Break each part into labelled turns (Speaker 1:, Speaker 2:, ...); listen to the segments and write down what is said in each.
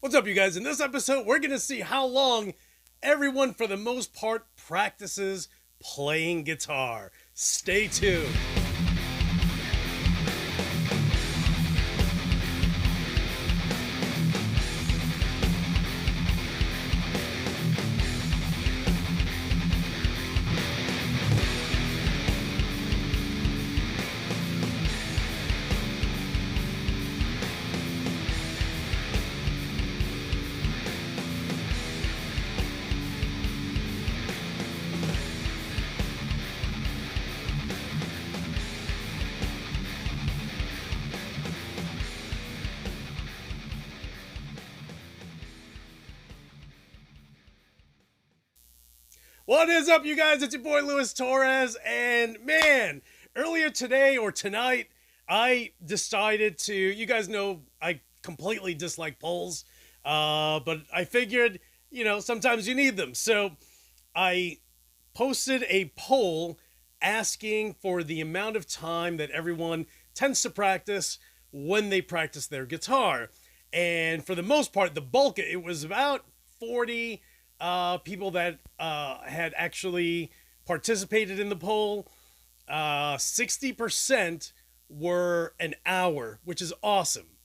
Speaker 1: What's up, you guys? In this episode, we're going to see how long everyone, for the most part, practices playing guitar. Stay tuned. What is up, you guys? It's your boy, Torres, and man, earlier today or tonight, I decided to, you guys know I completely dislike polls, but I figured, sometimes you need them. So I posted a poll asking for the amount of time that everyone tends to practice when they practice their guitar. And for the most part, the bulk, it was about 40 people that had actually participated in the poll. 60% were an hour, which is awesome,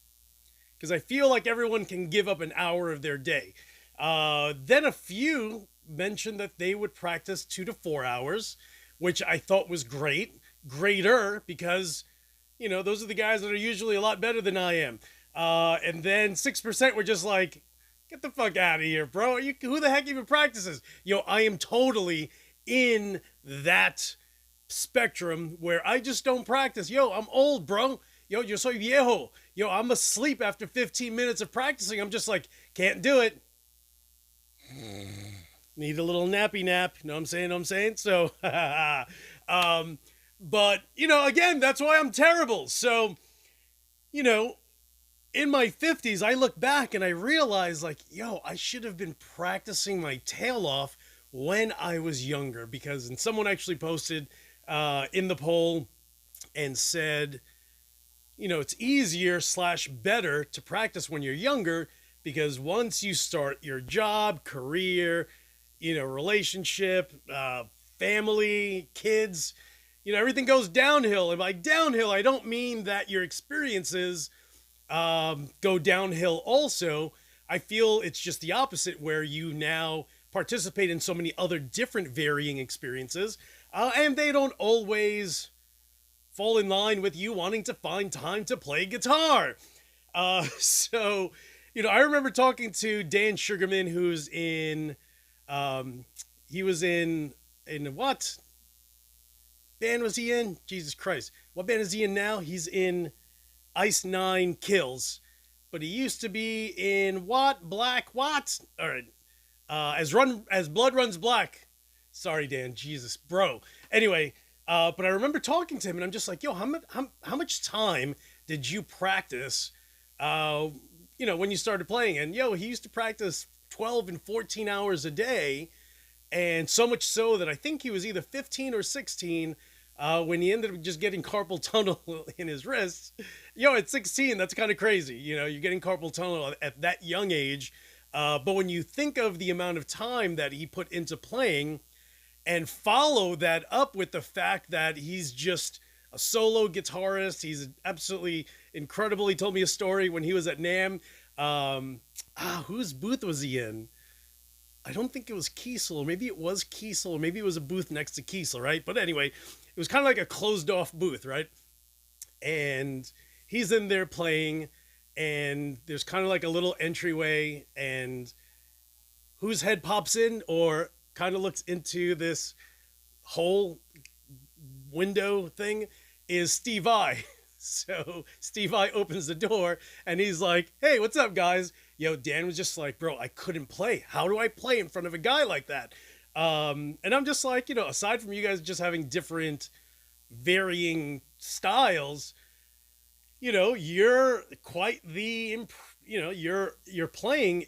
Speaker 1: because I feel like everyone can give up an hour of their day. Then a few mentioned that they would practice 2 to 4 hours, which I thought was greater, because, those are the guys that are usually a lot better than I am. And then 6% were just like, get the fuck out of here, bro. Who the heck even practices? I am totally in that spectrum where I just don't practice. I'm old, bro. Yo soy viejo. I'm asleep after 15 minutes of practicing. I'm just like, can't do it. Need a little nappy nap. You know what I'm saying? So, but, again, that's why I'm terrible. So, in my 50s, I look back and I realize, I should have been practicing my tail off when I was younger, because, and someone actually posted in the poll and said, it's easier / better to practice when you're younger, because once you start your job, career, relationship, family, kids, everything goes downhill. And by downhill, I don't mean that your experiences go downhill also. I feel it's just the opposite, where you now participate in so many other different varying experiences, and they don't always fall in line with you wanting to find time to play guitar. So, I remember talking to Dan Sugarman, who's in, he was in what band was he in? Jesus Christ. What band is he in now? He's in Ice Nine Kills, but he used to be in Black what? All right, as Blood Runs Black. Sorry, Dan. Jesus, bro. Anyway, but I remember talking to him, and I'm just like, how much time did you practice? When you started playing, and he used to practice 12 and 14 hours a day, and so much so that I think he was either 15 or 16. When he ended up just getting carpal tunnel in his wrists. At 16, that's kind of crazy. You're getting carpal tunnel at that young age. But when you think of the amount of time that he put into playing, and follow that up with the fact that he's just a solo guitarist, he's absolutely incredible. He told me a story when he was at NAMM. Whose booth was he in? I don't think it was Kiesel, or maybe it was Kiesel, or maybe it was a booth next to Kiesel, right? But anyway, it was kind of like a closed off booth, right? And he's in there playing, and there's kind of like a little entryway, and whose head pops in or kind of looks into this whole window thing is Steve I. So Steve I opens the door, and he's like, hey, what's up, guys? Dan was just like, bro, I couldn't play. How do I play in front of a guy like that? And I'm just like, aside from you guys just having different varying styles, you're quite the, your playing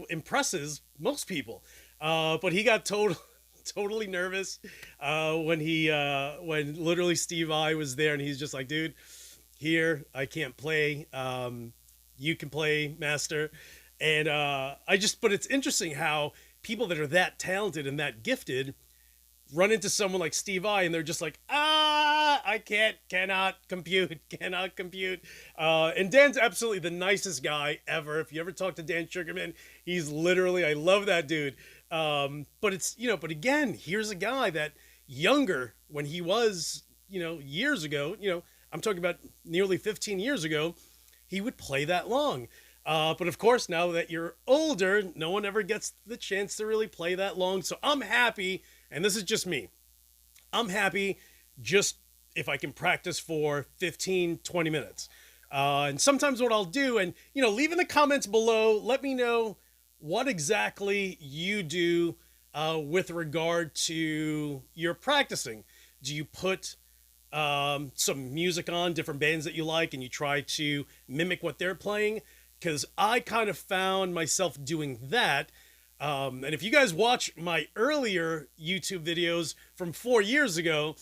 Speaker 1: impresses most people. But he got totally nervous when literally Steve I was there, and he's just like, dude, here, I can't play. You can play, master. And but it's interesting how people that are that talented and that gifted run into someone like Steve I, and they're just like, I cannot compute, cannot compute. And Dan's absolutely the nicest guy ever. If you ever talk to Dan Sugarman, he's literally, I love that dude. But it's, but again, here's a guy that younger when he was, years ago, I'm talking about nearly 15 years ago, he would play that long. But of course, now that you're older, no one ever gets the chance to really play that long. So I'm happy, and this is just me. I'm happy just if I can practice for 15, 20 minutes. And sometimes what I'll do, and, leave in the comments below, let me know what exactly you do with regard to your practicing. Do you put some music on, different bands that you like, and you try to mimic what they're playing? Because I kind of found myself doing that. And if you guys watch my earlier YouTube videos from 4 years ago,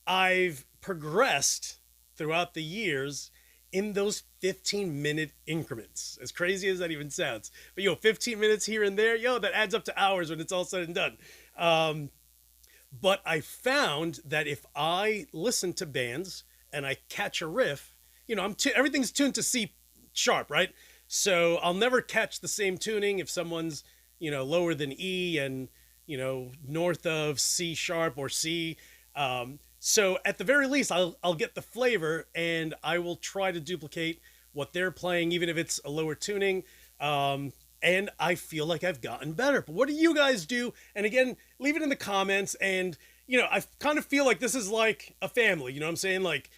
Speaker 1: I've progressed throughout the years in those 15-minute increments. As crazy as that even sounds. But 15 minutes here and there, that adds up to hours when it's all said and done. But I found that if I listen to bands and I catch a riff, everything's tuned to C sharp, right? So I'll never catch the same tuning if someone's, lower than E and, north of C sharp or C. So at the very least, I'll get the flavor, and I will try to duplicate what they're playing, even if it's a lower tuning. And I feel like I've gotten better. But what do you guys do? And again, leave it in the comments. And, I kind of feel like this is like a family. You know what I'm saying? Like,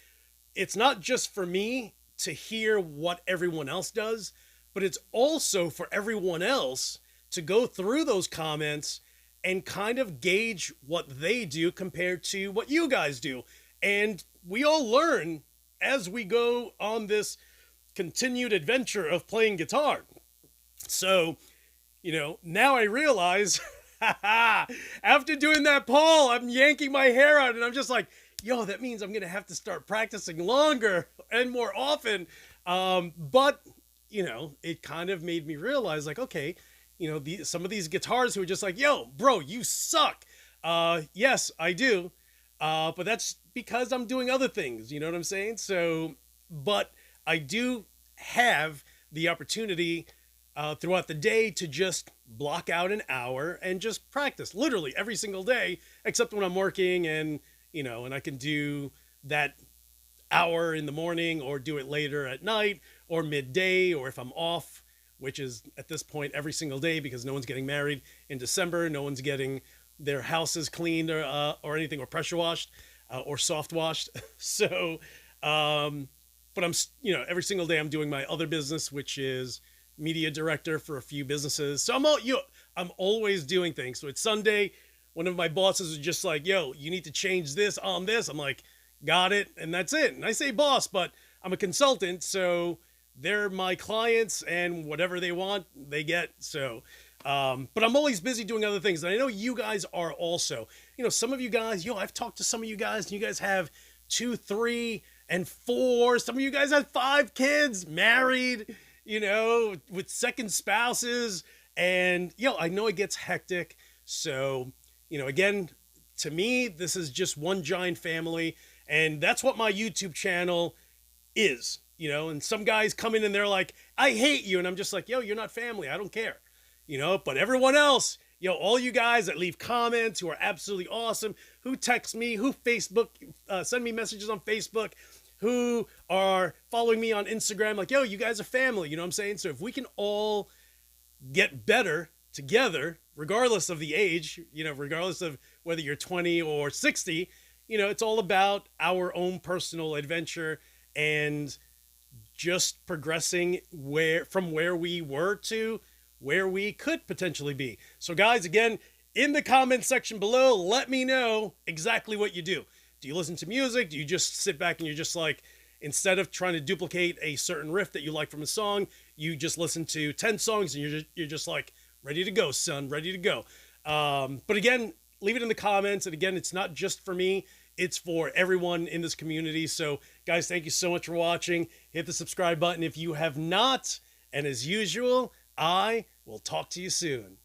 Speaker 1: it's not just for me to hear what everyone else does, but it's also for everyone else to go through those comments and kind of gauge what they do compared to what you guys do. And we all learn as we go on this continued adventure of playing guitar. So, now I realize, after doing that poll, I'm yanking my hair out, and I'm just like, that means I'm going to have to start practicing longer and more often. But, it kind of made me realize, like, okay, some of these guitars who are just like, bro, you suck. Yes, I do. But that's because I'm doing other things. You know what I'm saying? So, but I do have the opportunity throughout the day to just block out an hour and just practice literally every single day, except when I'm working and, and I can do that hour in the morning or do it later at night or midday, or if I'm off, which is at this point every single day because no one's getting married in December. No one's getting their houses cleaned or anything, or pressure washed or soft washed. So, but I'm, every single day I'm doing my other business, which is media director for a few businesses. So I'm always doing things. So it's Sunday. One of my bosses is just like, you need to change this on this. I'm like, got it. And that's it. And I say boss, but I'm a consultant. So they're my clients, and whatever they want, they get. So, but I'm always busy doing other things. And I know you guys are also, some of you guys, I've talked to some of you guys, and you guys have 2, 3, and 4. Some of you guys have 5 kids, married, with second spouses. And, I know it gets hectic. So, again, to me, this is just one giant family. And that's what my YouTube channel is, and some guys come in and they're like, I hate you. And I'm just like, you're not family. I don't care, but everyone else, all you guys that leave comments who are absolutely awesome, who text me, who Facebook, send me messages on Facebook, who are following me on Instagram, like, you guys are family. You know what I'm saying? So if we can all get better together, regardless of the age, regardless of whether you're 20 or 60, it's all about our own personal adventure and just progressing from where we were to where we could potentially be. So guys, again, in the comment section below, let me know exactly what you do. Do you listen to music? Do you just sit back and you're just like, instead of trying to duplicate a certain riff that you like from a song, you just listen to 10 songs and you're just like, ready to go, son, ready to go. But again, leave it in the comments. And again, it's not just for me, it's for everyone in this community. So guys, thank you so much for watching. Hit the subscribe button if you have not. And as usual, I will talk to you soon.